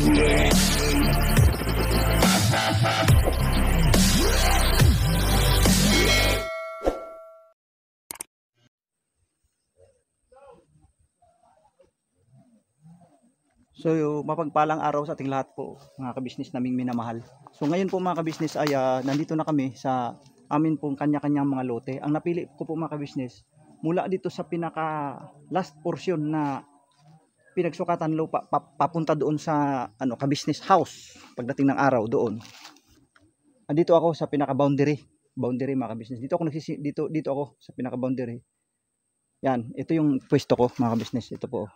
So, mapagpalang araw sa ating lahat po, mga kabisnes naming minamahal. So, ngayon po mga kabisnes ay nandito na kami sa amin pong kanya-kanyang mga lote. Ang napili ko po mga kabisnes, mula dito sa pinaka last portion na pinagsukatan lupa, papunta doon sa kabisnes house pagdating ng araw doon. Andito ako sa pinaka boundary mga kabisnes. Dito ako sa pinaka boundary. Yan, ito yung pwesto ko mga kabisnes, ito po.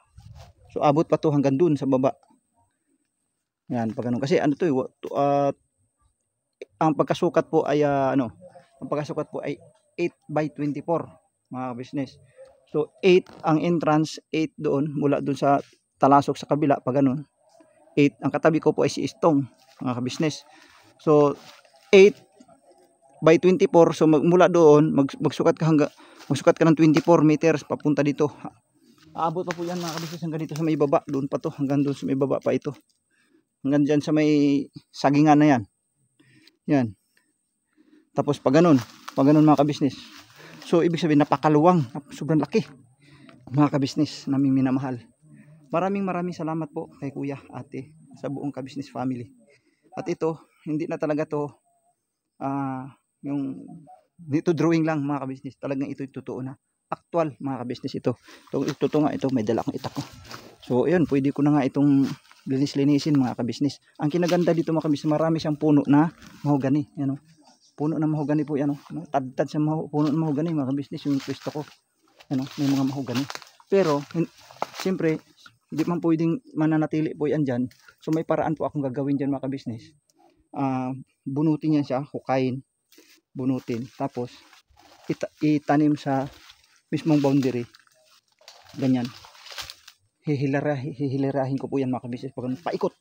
So abot pa to hanggang dun sa baba. Yan, pag ganun. Kasi ang pagkasukat po ay ang pagkasukat po ay 8x24 mga business. So 8 ang entrance, 8 doon mula doon sa talasok sa kabila pag ganun. 8 ang katabi ko po ay si Istong mga business. So 8x24, so mula doon magsukat ka ng 24 meters papunta dito. Aabot pa po yan mga kabisnes hanggang dito sa may baba. Doon pa to, hanggang doon sa may baba pa ito. Hanggang dyan sa may sagingan na yan. Yan. Tapos pag ganun mga kabisnes. So ibig sabihin napakaluwang, sobrang laki. Mga kabisnes naming minamahal. Maraming salamat po kay kuya, ate, sa buong kabisnes family. At ito, hindi na talaga to yung dito drawing lang mga kabisnes. Talagang ito totoo na. Actual mga kabisnes ito. Ito nga, ito may dala akong itak ko. So ayun, pwede ko na nga itong linisin mga kabisnes. Ang kinaganda dito mga kabisnes, marami siyang puno na mahogani. Yan, puno na mahogani po yan. Tad sa puno na mahogani mga kabisnes yung pwesto ko. Yan, may mga mahogani. Pero siyempre hindi man pwedeng mananatili po yan dyan. So may paraan po akong gagawin dyan mga kabisnes. Bunutin yan siya, hukayin. Bunutin. Tapos itanim sa mismong boundary. Ganyan. Hihilerahin ko po yan mga kabisnes. Paikot.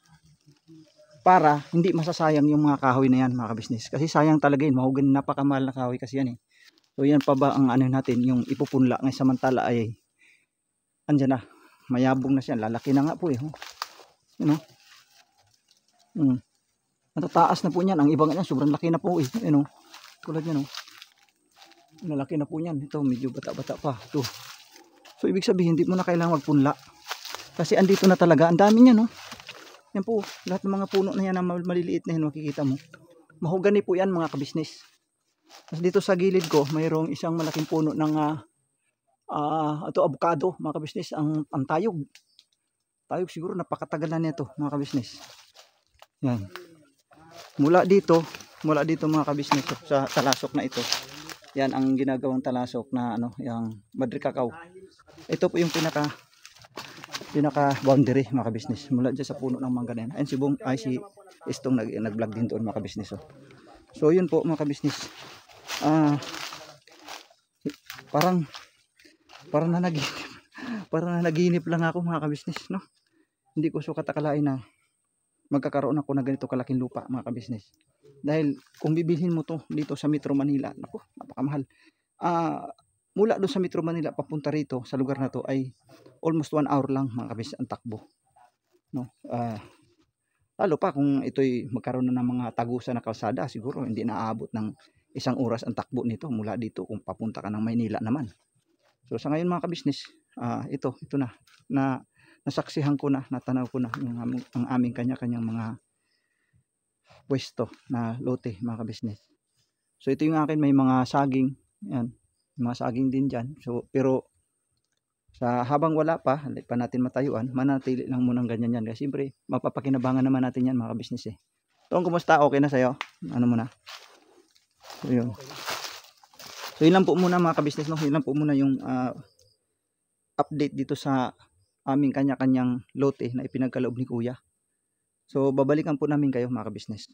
Para hindi masasayang yung mga kahoy na yan mga kabisnes. Kasi sayang talaga yun. Mahogani, napakamahal na kahoy kasi yan eh. So yan pa ba ang natin, yung ipupunla ng samantala ay andyan na. Mayabong na siya. Lalaki na nga po eh. You know? Natataas na po niyan. Ang ibang niyan sobrang laki na po eh. You know? Tulad yan Malaki na po niyan. Ito medyo bata-bata pa. Ito. So ibig sabihin hindi mo na kailangan magpunla. Kasi andito na talaga. Ang dami niyan Yan po. Lahat ng mga puno na yan na maliliit na yan makikita mo. Mahogani po yan mga kabisnes. Tapos dito sa gilid ko mayroong isang malaking puno ng ito avocado mga kabisnes. Ang tayog. Tayog siguro napakatagal na nito mga kabisnes. Yan. Mula dito mga kabisnes sa talasok na ito. Yan ang ginagawang talasok na yung Madre Cacao. Ito po yung pinaka boundary mga kabisnes. Mula dyan sa puno ng mangga na yan. Ayun si Istong nag-vlog din doon mga kabisnes. So yun po mga kabisnes. Parang nanaginip lang ako mga kabisnes, no? Hindi ko sukat akalain na magkakaroon ako na ganito kalaking lupa mga kabisnes. Dahil kung bibilhin mo to dito sa Metro Manila, naku, napakamahal. Mula doon sa Metro Manila papunta rito sa lugar na to ay almost 1 hour lang mga kabisnes ang takbo. No? Lalo pa kung ito'y magkaroon na ng mga tagusan na kalsada, siguro hindi na aabot ng 1 oras ang takbo nito mula dito kung papunta ka ng Maynila naman. So sa ngayon mga kabisnes, ito na nasaksihan ko na, natanaw ko na ang aming kanya-kanyang mga pwesto na lote mga kabisnes. So ito yung akin, may mga saging, yan, mga saging din dyan. So pero sa habang wala pa natin matayuan, manatili lang muna ng ganyan yan. Kasi siyempre mapapakinabangan naman natin yan mga kabisnes eh. Tong, kumusta? Okay na sa'yo? Ano muna? So yun. So yun lang po muna mga kabisnes, no? Yun lang po muna yung update dito sa aming kanya-kanyang lote na ipinagkaloob ni kuya. So babalikan po namin kayo mga kabisnes.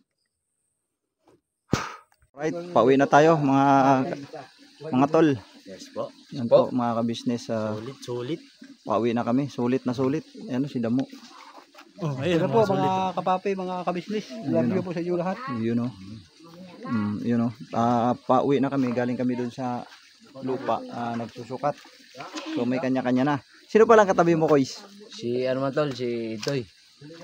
Right, pauwi na tayo mga tol. Yes po. Yan po mga kabisnes. Sulit. Pauwi na kami. Sulit na sulit. Ayan si Damo. Ayun po mga kapapi, mga kabisnes. Love you po sa inyo lahat. Pauwi na kami. Galing kami dun sa lupa. Nagsusukat. So may kanya-kanya na. Sino pa lang katabi mo, Kois? Si ano man tol, si Itoy.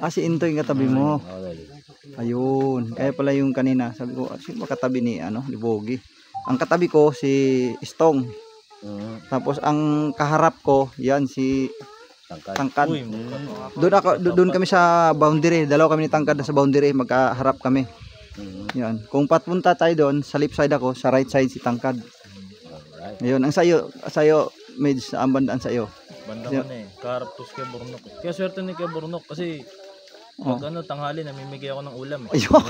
Ah, si Intoy yung katabi mo. Okay. Ayun. Kaya pala yung kanina, sabi ko, sino ba katabi ni, ni Bogie? Ang katabi ko, si Stong. Tapos ang kaharap ko, yan, si Tangkad. Doon kami sa boundary. Dalawa kami ni Tangkad na sa boundary. Magkaharap kami. Yan. Kung papunta tayo doon, sa left side ako, sa right side si Tangkad. Ayun. Ang sayo, Mids, ang bandaan sa'yo. Banda ko na eh. Kaharap ko kay Bornok. Kaya swerte ni kay Bornok kasi pag tanghali namimigay ako ng ulam eh. Ayun.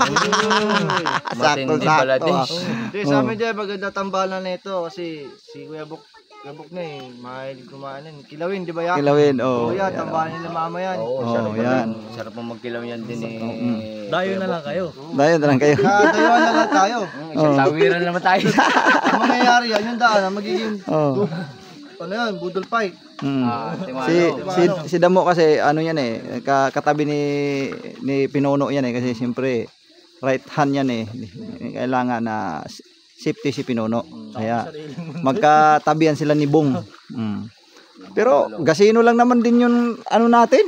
Matindi pala Sakto. din. Hindi, sa amin dyan, maganda tambalan na ito kasi si Kuya Bok na eh, mahilig kumain. Kilawin, di ba yan? Kilawin, Oo, yan, tambalan nila mama yan. Oo, Oh, yan. sarap mo magkilaw yan din eh. Dayo na lang kayo. Dahil na lang kayo. Dayuhan na lang tayo. Isang tawiran naman tayo. Ang mangyayari yan, yung daan, magiging, Oh. ano yan, budol fight. Si Damo kasi ano yan eh, katabi ni Pinuno yan eh, kasi siyempre right hand yan eh. Kailangan na safety si Pinuno. Kaya magkatabihan sila ni Bong. Pero gasino lang naman din yung ano natin.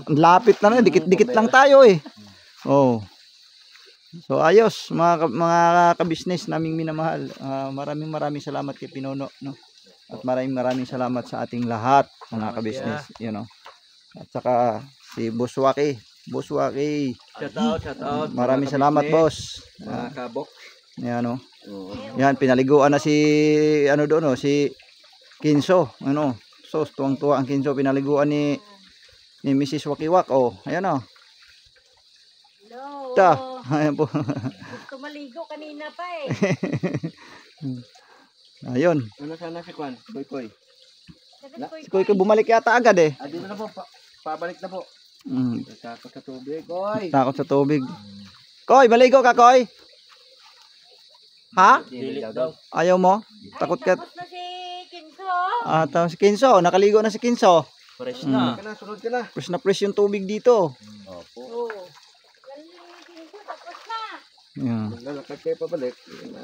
Lapit na, dikit-dikit lang tayo eh. Oh. So ayos mga ka-business naming minamahal. Maraming salamat kay Pinuno, no. At maraming salamat sa ating lahat mga ka-business, At saka si Buswaki. Shout out. Maraming salamat, boss. Mga kabok. Yan, Yan, pinaliguan na si doon, si Kinso, So, tuwang-tuwa ang Kinso, pinaliguan ni Mrs. Wakiwak, ayan Hello. Ayan po. Gusto maligo kanina pa eh. Ayun. Ano sana si Kwan? Koy. Si Koy bumalik yata agad eh. Dito na po, pabalik na po. Takot sa tubig, Koy. Takot sa tubig. Koy, maligo ka, Koy? Ha? Ayaw mo? Takot ka? Tapos na si Kinso. Tapos si Kinso, nakaligo na si Kinso. Fresh na. Sunod ka na. Fresh yung tubig dito. Oo. Kinso, tapos na. Yeah. Lalakad kayo pabalik.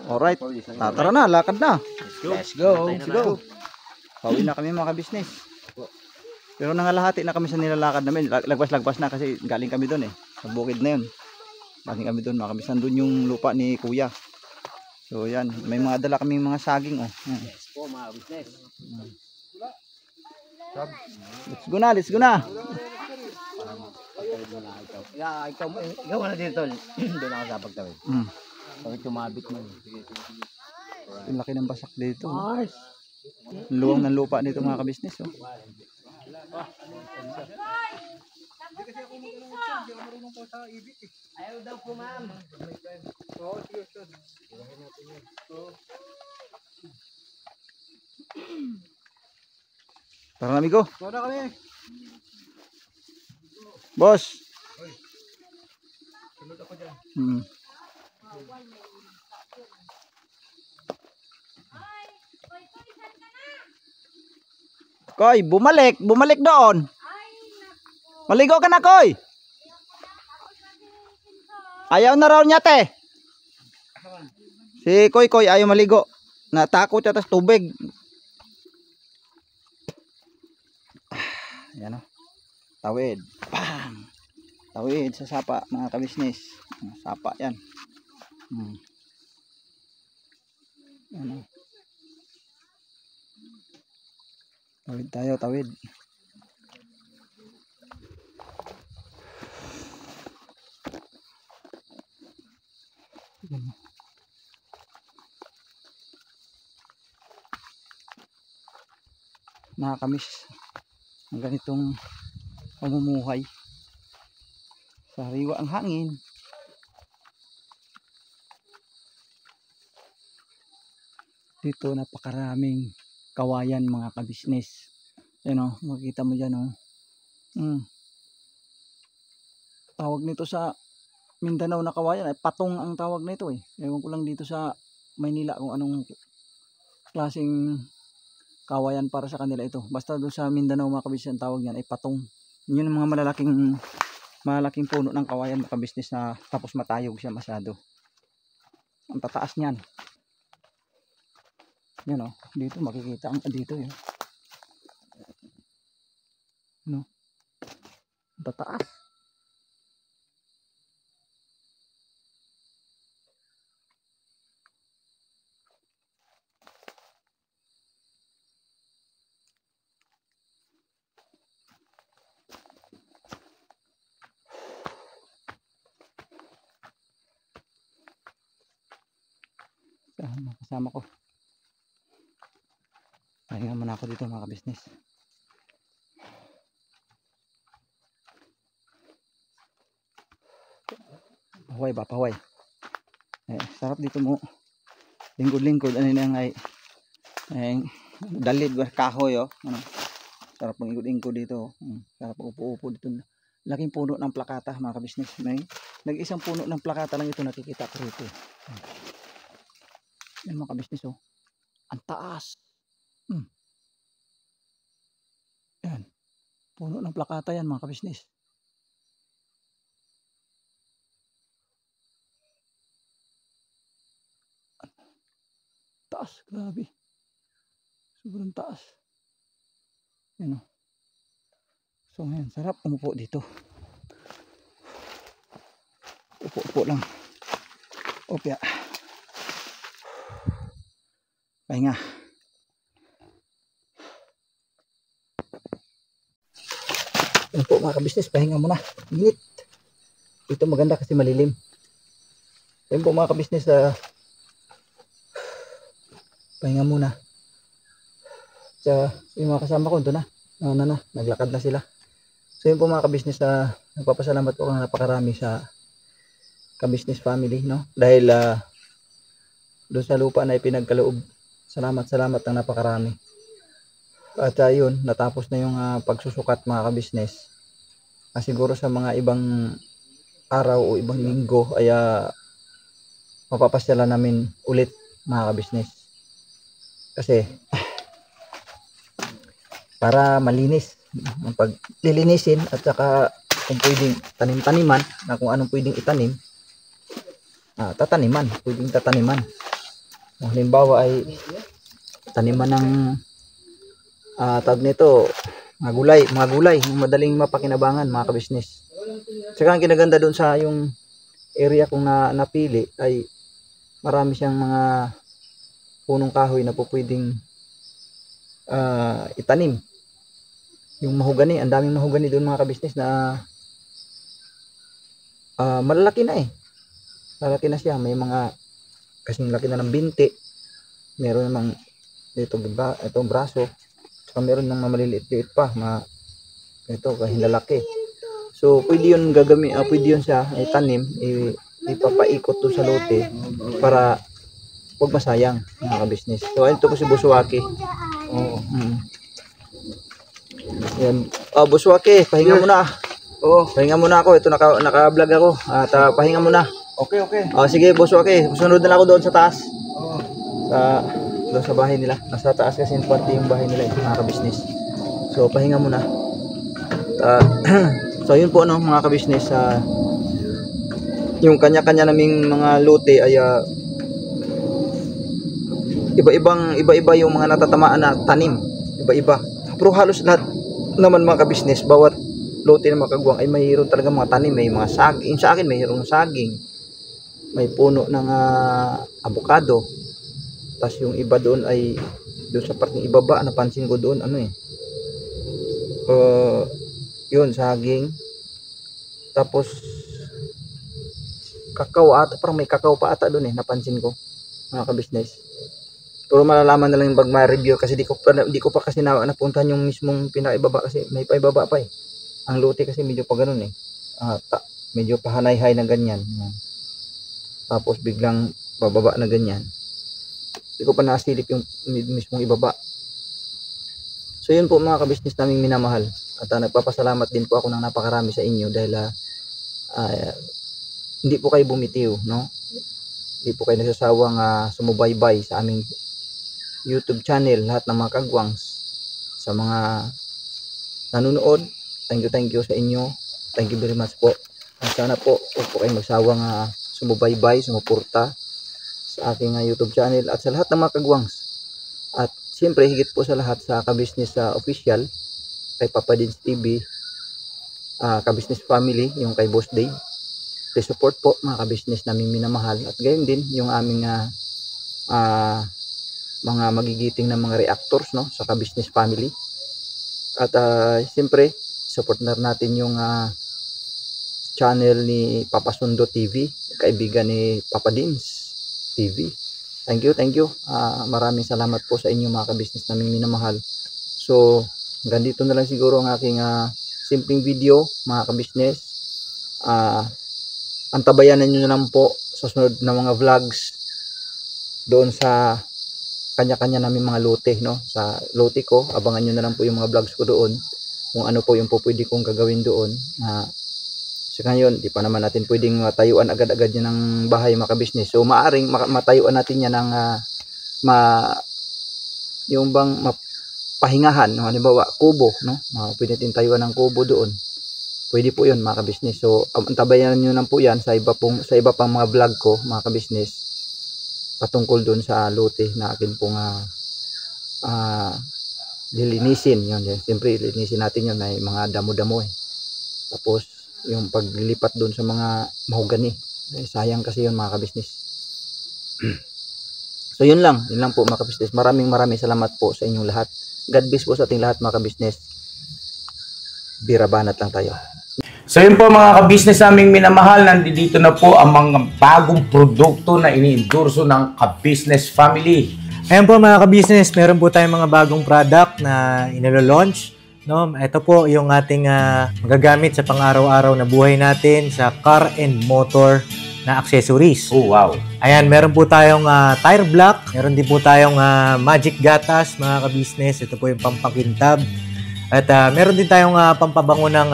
Alright. Tara na, lakad na. Let's go. Let's go. Pauwi na kami mga business. Pero nangalahati na kami sa nilalakad namin. Lagpas na kasi galing kami doon eh. Sa bukid na yun. Galing kami doon, mga business. Doon yung lupa ni Kuya. So yan, may mga dala kaming mga saging Let's go mga business. Let's go na. Ikaw na dito. Doon ako sa pagtawid. Bakit tumabit mo? Ang laki ng basak dito. Luwang ng lupa dito mga ka-business. Ayaw daw po, ma'am. Tara na, amigo. Tara kami. Boss. Sunod ako dyan. Koy, bumalik doon. Maligo ka na, Koy. Ayaw na raw niya, te. Si Koy, ayaw maligo. Natakot siya tas tubig. Ayan o. Tawid. Bang! Tawid sa sapa, mga kabisnes. Sapa yan. Ayan o. Tawid tayo, tawid. Nakakamiss ang ganitong pamumuhay. Sariwa ang hangin. Dito napakaraming kawayan mga kabisnes. Yan makikita mo dyan Tawag nito sa Mindanao na kawayan ay patong ang tawag nito eh. Ewan ko lang dito sa Maynila kung anong klaseng kawayan para sa kanila ito. Basta doon sa Mindanao mga kabisnes ang tawag niyan ay patong. Yun ang mga malaking puno ng kawayan mga kabisnes na tapos matayog siya masyado. Ang tataas niyan. Yan dito makikita ang dito yun. Tataas. mga kasama ko. Pahinga muna ako dito mga ka-business. Pahuway ba? Pahuway. Sarap dito mo. Lingkod-lingkod. Ano na nga dalid ba? Kahoy oh. Ano? Sarap pang ingkod-ingkod dito. Sarap upo-upo dito. Laking puno ng plakata mga ka-business. May nag-isang puno ng plakata lang ito nakikita ko rito. Yan mga ka-business oh. Ang taas. Yan. Puno ng plakata yan mga ka-business. Taas, grabe. Sobrang taas. Yan o. So ngayon, sarap umupo dito. Upo-upo lang. Opya. Pahinga. Yan po mga ka-business, pahinga muna. Init. Ito maganda kasi malilim. Yan po mga ka-business, pahinga muna. Yung mga kasama ko doon na, naglakad na sila. So yun po mga ka-business, nagpapasalamat po ng napakarami sa ka-business family, no? Dahil doon sa lupa na ipinagkaloob. Salamat ng napakarami. At yun, natapos na yung pagsusukat mga ka-business. Siguro sa mga ibang araw o ibang linggo ay mapapasyalan namin ulit mga ka-business. Kasi para malinis ang paglilinisin at saka kung pwedeng tanim-taniman na kung anong pwedeng itanim, pwedeng tataniman. Kung halimbawa ay taniman ng tawag nito mga gulay madaling mapakinabangan mga ka-business. Saka ang kinaganda doon sa yung area kung napili ay marami siyang mga punong kahoy na po pwedeng itanim. Yung mahogani, ang daming mahogani doon mga ka-business na malalaki na malaki na siya. May mga kasing laki na ng binti, meron namang dito itong braso, saka meron ng maliliit-liit pa ito kahit lalaki. So pwede yun pwede yun siya itanim, ipapaikot doon sa lote para huwag masayang mga ka-business. So ito po si Buswaki. Oo. Yan. Buswaki, pahinga muna. Pahinga muna ako. Ito naka-vlog ako. At pahinga muna. Okay. Sige, Buswaki. Sunod na ako doon sa taas. Doon sa bahay nila. Nasa taas kasi yung bahay nila mga ka-business. So pahinga muna. So yun po mga ka-business, yung kanya-kanya naming mga lote ay iba-iba yung mga natatamaan na tanim. Iba-iba. Pero halos lahat naman mga ka-business, bawat lote na makagwang ay mayroon talaga mga tanim. May mga saging. Sa akin mayroong saging. May puno ng avocado. Tapos yung iba doon ay doon sa part ng ibaba, napansin ko doon yun, saging. Tapos kakao ata, parang may kakao pa ata doon napansin ko mga ka-business. Pero malalaman na lang yung review kasi di ko pa kasi napuntahan yung mismong pinaibaba kasi may paibaba pa ang lote kasi medyo pa ganun medyo pahanay-hay na ganyan. Tapos biglang bababa na ganyan. Di ko pa nasilip yung mismong ibaba. So yun po mga ka-business naming minamahal. At nagpapasalamat din po ako ng napakarami sa inyo dahil hindi po kayo bumitiw, no? Hindi po kayo nasasawang sumubaybay sa aming YouTube channel, lahat ng mga kagwangs, sa mga nanonood. Thank you sa inyo. Thank you very much po. At sana po huwag po kayong magsawang sumubaybay, sumuporta sa aking YouTube channel at sa lahat ng mga kagwangs. At siyempre higit po sa lahat sa ka-business official, kay Papa Dins TV, ka-business family, yung kay Boss Dave. Please support po mga ka-business namin minamahal. At gayon din yung aming mga magigiting na mga reactors, no, sa ka-business family. At siyempre support na natin yung channel ni Papa Sundo TV, kaibigan ni Papa Dins TV. Thank you, thank you. Maraming salamat po sa inyo mga ka-business naming minamahal. So, hanggang dito na lang siguro ang aking simpleng video mga ka-business. Antabayanan nyo na lang po sa sunod na mga vlogs doon sa kanya-kanya namin mga lote, no? Sa lote ko, abangan nyo na lang po yung mga vlogs ko doon kung ano po yung po pwede kong gagawin doon. So ngayon, di pa naman natin pwedeng matayuan agad-agad yan ng bahay mga ka-business. So maaring matayuan natin yan ng yung bang mapahingahan, no? Halimbawa, kubo, no? Pwede natin tayuan ng kubo doon. Pwede po yun mga ka-business. So antabayan nyo lang po yan sa iba pang mga vlog ko mga ka-business patungkol doon sa lote na akin pong lilinisin. Yun. Siyempre lilinisin natin yun, may mga damo-damo eh. Tapos yung paglipat doon sa mga mahogani, sayang kasi yun mga ka-business. So yun lang po mga ka-business. Maraming salamat po sa inyong lahat. God bless po sa ating lahat mga ka-business. Birabanat lang tayo. So yun po mga ka-business naming minamahal, nandito na po ang mga bagong produkto na ini-endorso ng ka-business family. Ayan po mga ka-business, meron po tayong mga bagong product na inilo-launch. No, ito po yung ating magagamit sa pang-araw-araw na buhay natin sa car and motor na accessories. Oh, wow. Ayan, meron po tayong tire block, meron din po tayong magic gatas mga ka-business. Ito po yung pampakintab. At meron din tayong pampabango ng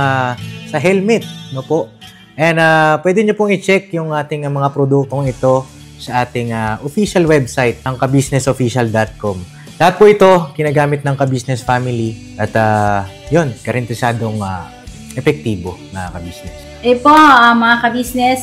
sa helmet, no po. And pwede nyo pong i-check yung ating mga produktong ito sa ating official website ng kabusinessofficial.com. Lahat po ito, kinagamit ng ka-business family at yun, karintisadong epektibo mga ka-business. Po, mga ka-business,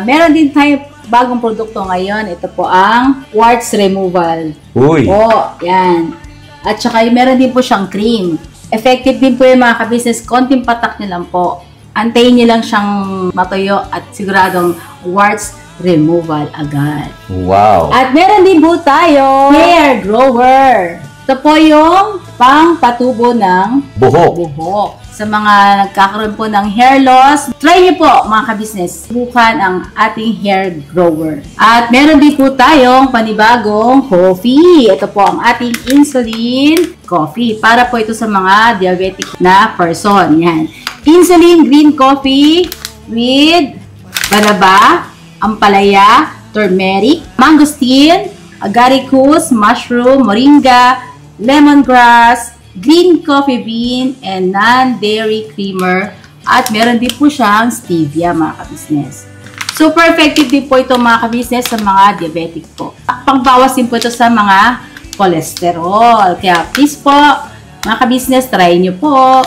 meron din tayo bagong produkto ngayon. Ito po ang warts removal. Uy! Po, yan. At saka meron din po siyang cream. Effective din po yung mga ka-business, konting patak nyo lang po. Antayin nyo lang siyang matuyo at siguradong warts removal agad. Wow! At meron din po tayo hair grower. Ito po yung pang-patubo ng buhok. Sa mga nagkakaroon po ng hair loss, try niyo po mga ka-business, subukan ang ating hair grower. At meron din po tayong panibagong coffee. Ito po ang ating insulin coffee. Para po ito sa mga diabetic na person. Yan. Insulin green coffee with banaba, ampalaya, turmeric, mangosteen, agaricus, mushroom, moringa, lemongrass, green coffee bean, and non-dairy creamer. At meron din po siyang stevia mga ka-business. Super effective din po ito mga ka-business sa mga diabetic po. Pangbawas din po ito sa mga cholesterol. Kaya please po mga ka-business, try nyo po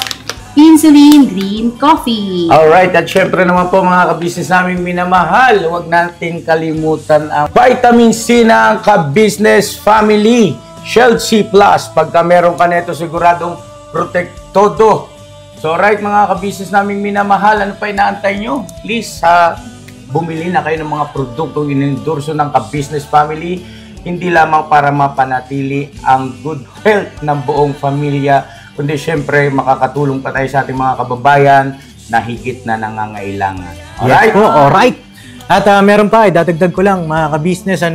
insulin green coffee. Alright, at syempre naman po mga ka-business naming minamahal, huwag natin kalimutan ang vitamin C ng ka-business family. Shield C+. Pagka meron ka nito, siguradong protektodo. So right mga ka-business naming minamahal, ano pa inaantay nyo? Please, bumili na kayo ng mga produktong inendorso ng ka-business family. Hindi lamang para mapanatili ang good health ng buong pamilya, kundi syempre makakatulong pa tayo sa ating mga kababayan na higit na nangangailangan. Alright? Yes po, alright. At meron pa, dadagdag ko lang mga ka-business,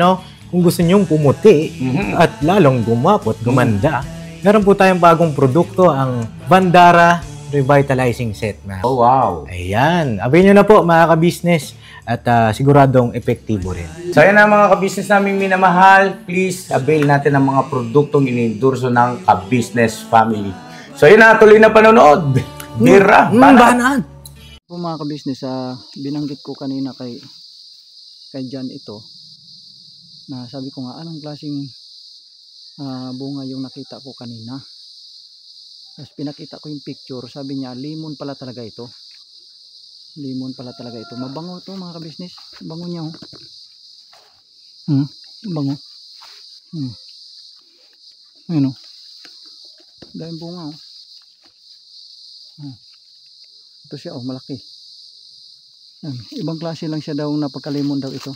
kung gusto nyong pumuti at lalong gumapot, gumanda, meron po tayong bagong produkto, ang Bandara Revitalizing Set. Oh, wow. Ayan. Abay nyo na po mga ka-business at siguradong epektibo rin. So yan na mga ka-business naming minamahal, please avail natin ang mga produktong inendorso ng ka-business family. So yun na, tuloy na panonood. Bira, banat. Po mga ka-business, binanggit ko kanina kay Jan ito, na sabi ko nga, anong klaseng bunga yung nakita ko kanina. Tapos pinakita ko yung picture, sabi niya, lemon pala talaga ito. Lemon pala talaga ito. Mabango ito mga ka-business. Bango niya, oh. Bango. Ayun, oh. Dahil bunga, oh. Ito siya, oh, malaki. Ibang klase lang siya daw, napagka-lemon daw ito.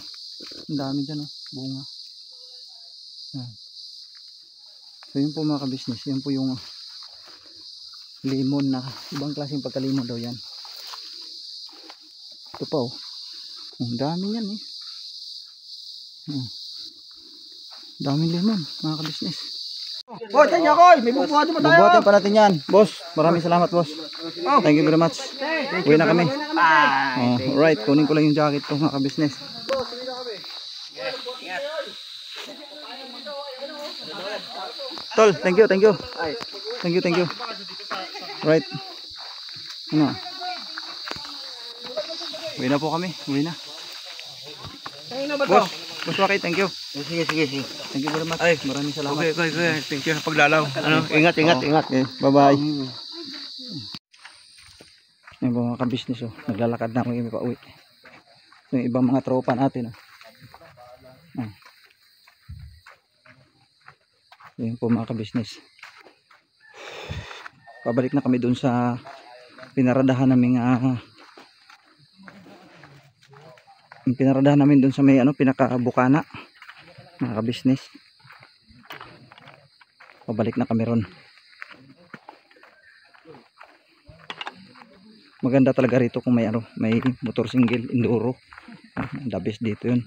Ang dami dyan, oh, bunga. So yun po mga ka-business, yan po yung lemon na, ibang klaseng pagka-lemon daw yan. Ito pa, oh. Ang dami yan, eh. Daming lemon, mga kabisnes. Oh, tanya ko. May bubuhatin pa tayo. Bubuhatin pa natin yan. Boss, maraming salamat boss. Thank you very much. Uwi na kami. Oh, alright, kunin ko lang yung jacket ko mga kabisnes. Tol, thank you. Thank you. Right. Ano? Uwi na po kami. Uwi na. Boss, Boss Waki, thank you. Sige. Thank you very much. Maraming salamat. Okay. Thank you sa paglalaw. Ingat. Okay, bye-bye. Yung mga kabisnes, naglalakad na kami pa uwi. Yung ibang mga tropa natin. Yung po mga kabisnes. Pabalik na kami dun sa pinaradahan namin dun sa may pinakabukana mga kabisnes. Pabalik na kami ron. Maganda talaga rito kung may motor single enduro. The best dito yun.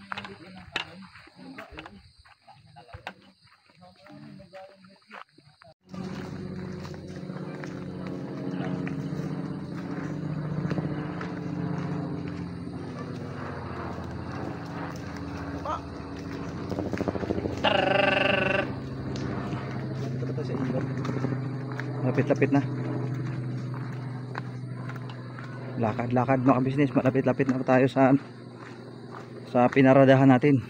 Lapit-lapit na. Lakad-lakad mga kabisnes, malapit-lapit na tayo sa pinaradahan natin.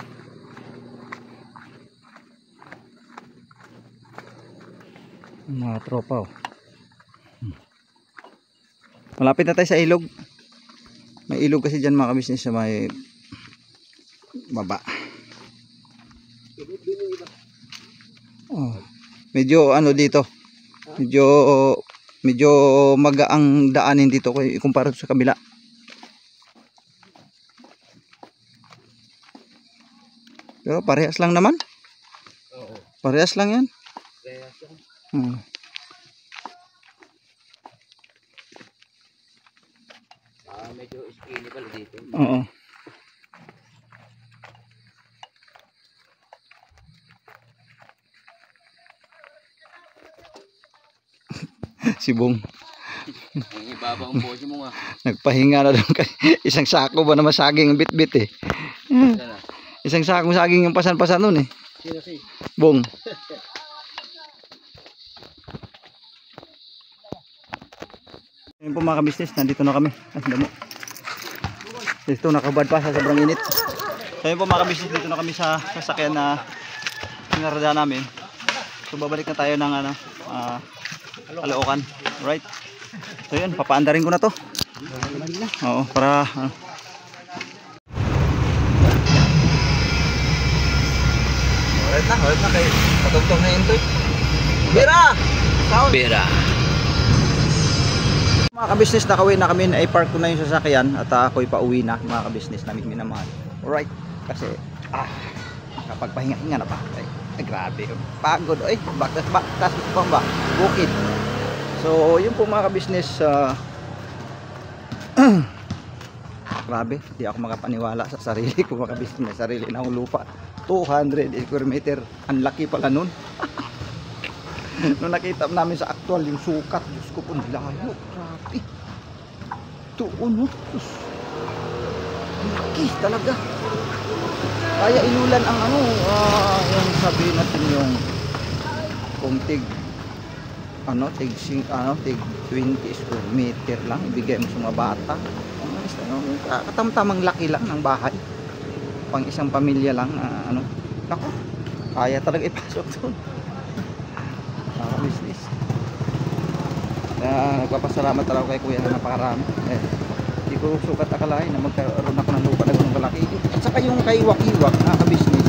Mga tropa. Malapit na tayo sa ilog. May ilog kasi dyan mga kabisnes sa may baba. Medyo dito. Medyo magaang daanin dito kumpara sa kabila. Pero parehas lang naman. Parehas lang yan. Medyo skinny pala dito. Oo. Si Bong. Ang ibaba ang bojo mo nga. Nagpahinga na doon kay isang sako ba naman saging bit-bit eh. Isang sakong saging yung pasan-pasan noon eh. Sino si? Bong. Ayun po mga kabisnes, nandito na kami. Damo. Dito nakabad pa sa sobrang init. So ayun po mga kabisnes, dito na kami sa sasakyan na pinarada namin. So babalik na tayo ng Caloocan, right? So yun, papaandarin ko na to. Oo, para alright na kay patugtog na yun to. Bira! Mga kabisnes, nakauwi na kami, i-park ko na yung sasakyan at ako'y pauwi na mga kabisnes namin minamahal. Alright, kasi kapag pahinga-hinga na pa. Ay, grabe, pagod. Ay, baktas pa ba? Bukid. So, yun po mga kabisnes, grabe, di ako makapaniwala sa sarili ko mga kabisnes, sarili na akong lupa. 200 square meter, ang laki pala nun. Nung nakita namin sa actual yung sukat, Diyos ko po, nilayo, grabe. Tuon, laki talaga. Kaya inulan ang yung sabihin natin yung kung tig 20 square meter lang ibigay mo sa mga bata. Katamtamang laki lang ng bahay. Pang isang pamilya lang nako. Kaya talaga ipasok doon. Business. Nagpapasalamat talaga kay Kuya na napakarami. Hindi ko sukat akalain na magkaroon ako ng lupa na ganun kalaki. At saka yung kay Wakiwak na ka-business,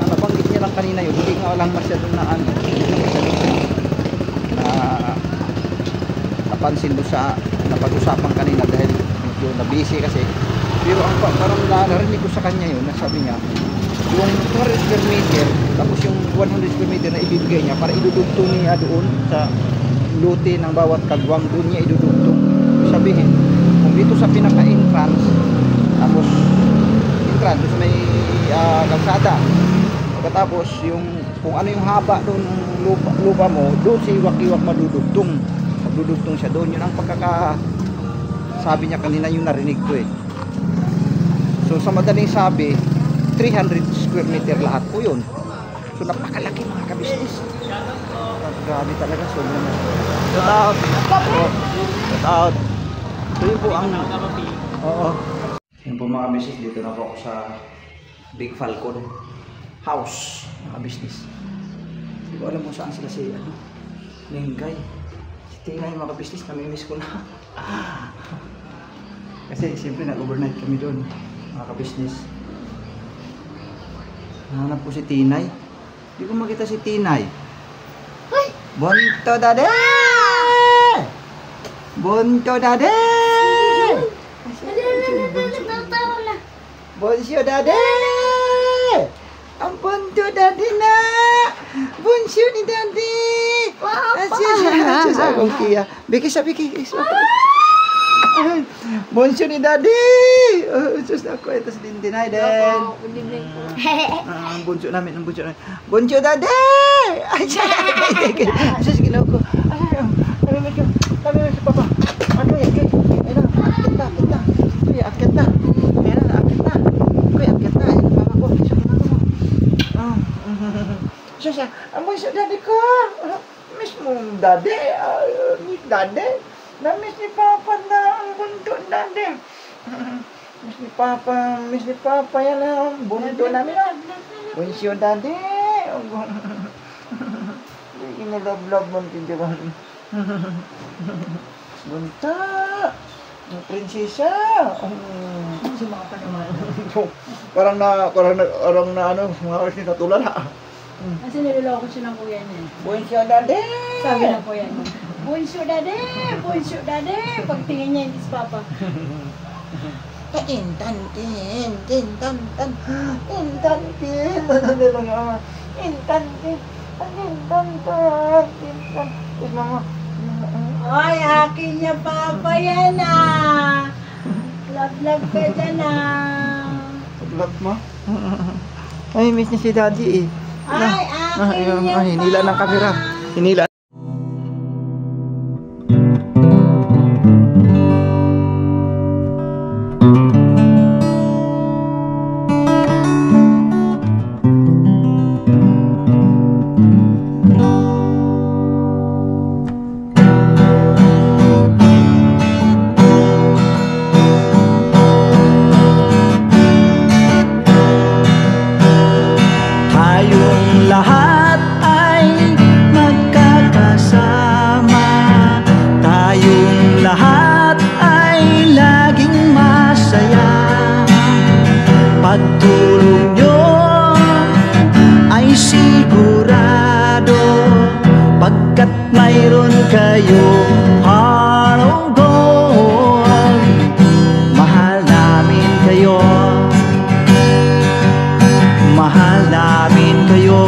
nabanggit niya lang kanina yun, hindi nga lang masyadong na napansin doon sa napag-usapan kanina dahil medyo na-busy kasi. Pero ang parang narinig ko sa kanya yun, nasabi niya, yung 200 square meter, tapos yung 100 square meter na ibibigay niya para idudugtong niya doon sa lote ng bawat kagwang, doon niya idudugtong. Sabihin, kung dito sa pinaka-entrance, tapos entrance sa may kalsada, Pagkatapos yung kung ano yung haba doon ng lupa mo, doon si iwak-iwak madudugtong. Magdudugtong siya doon. Yun ang sabi niya kanina, yung narinig ko eh. So sa madaling sabi, 300 square meter lahat po yun. So napakalaki mga kabisnes. Grabe talaga, sobrang shout out. Shout out. So yun po ang yun po mga business, dito na po ako sa Big Falcon House, mga business. Hindi ko alam kung saan sila si Lingay. Si Tinay, mga business, namimiss ko na. Kasi siyempre nag-overnight kami doon, mga business. Nahanap ko si Tinay. Hindi ko makita si Tinay. Bonto dade! Bonto dade! Bonso dade! Ang bonto dade na! Bonso ni dade! Asyos akong kiya. Biki. Bonso ni dade! Asyos ako. Ito si Dintinay din. Ang bonso namin. Bonso dade! Asyos ginaw ko. Kami si Papa. Ano yan? Ayun na, akit na. Kuya, akit na. Ayun na, akit na. Kuya, akit na. Ayun, Papa ko. Siya, ang bonso dade ko. Miss mo, dade. Miss dade. Na-miss ni Papa na ang bunto dade. Miss ni Papa yan ang bunto namin. Bonso dade. Inalab-lab mo hindi ba? Bunta! Ang prinsesa! Si Mapa naman. Parang na mga oras ni natulala. Kasi niloloko siya ng kuya niya. Bonso dade! Sabi ng kuya niya. Bunso dade! Pagtingin niya, hindi si Papa. Intan. Ay, akin niya Papa yan ah. Love ka dyan ah. Love mo? Ay, miss niya si Daddy eh. Ay, akin niya hinila ng kamera. Hinila. Lahat ay magkakasama, tayong lahat ay laging masaya. Pagtulong nyo ay sigurado, pagkat mayroon kayong heart of gold. Mahal namin kayo, mahal namin kayo.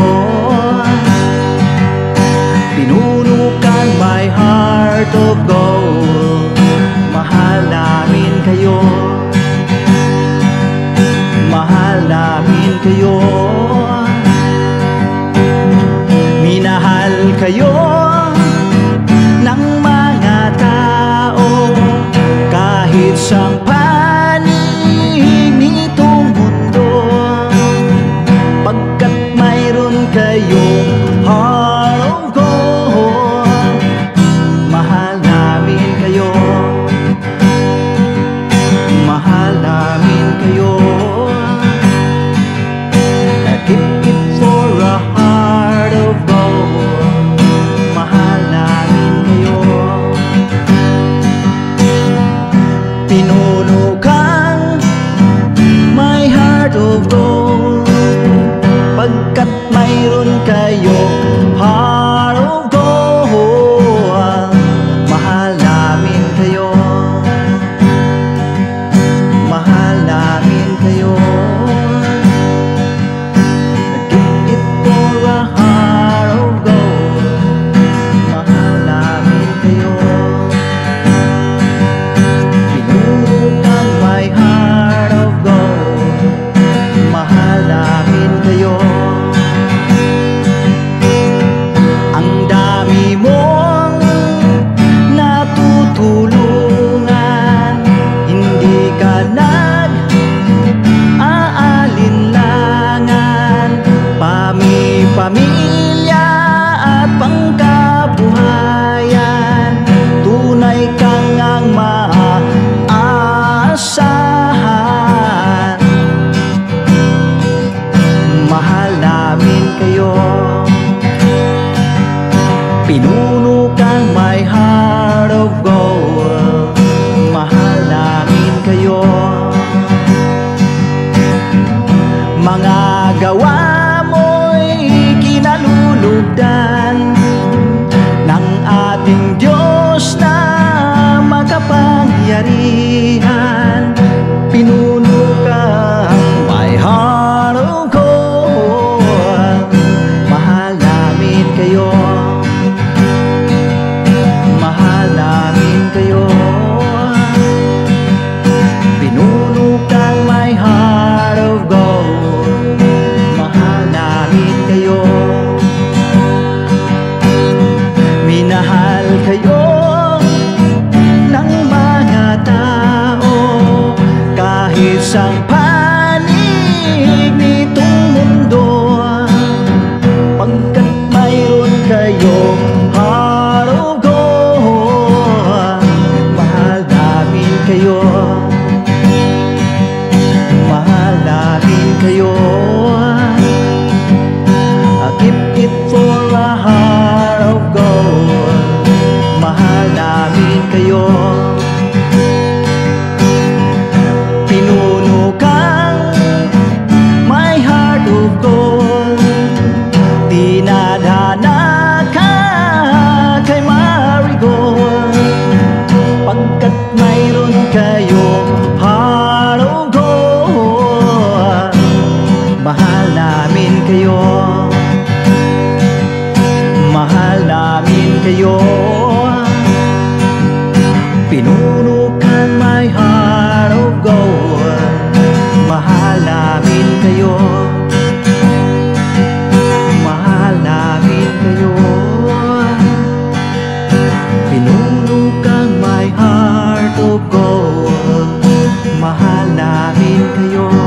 Pinunukan my heart of gold. Mahal namin kayo, mahal namin kayo. Minahal kayo ng mga tao kahit sang panig nitong mundo, pagkat mayroon kayong heart of gold. Mahal namin kayo, mahal namin kayo. Keep it for a heart of gold. isang panig nitong mundo, pagkat mayroon kayong heart of gold. Mahal namin kayo, mahal namin kayo. I keep it for a heart of gold. Mahal namin kayo. Pinuno kang my heart of gold. Dinadhana ka kay Marigold, pagkat mayroon kayong heart of gold. Mahal namin kayo, mahal namin kayo. Pinuno kang my heart of gold. Mahal namin kayo, mahal namin kayo. Pinuno kang my heart of gold. Mahal namin kayo.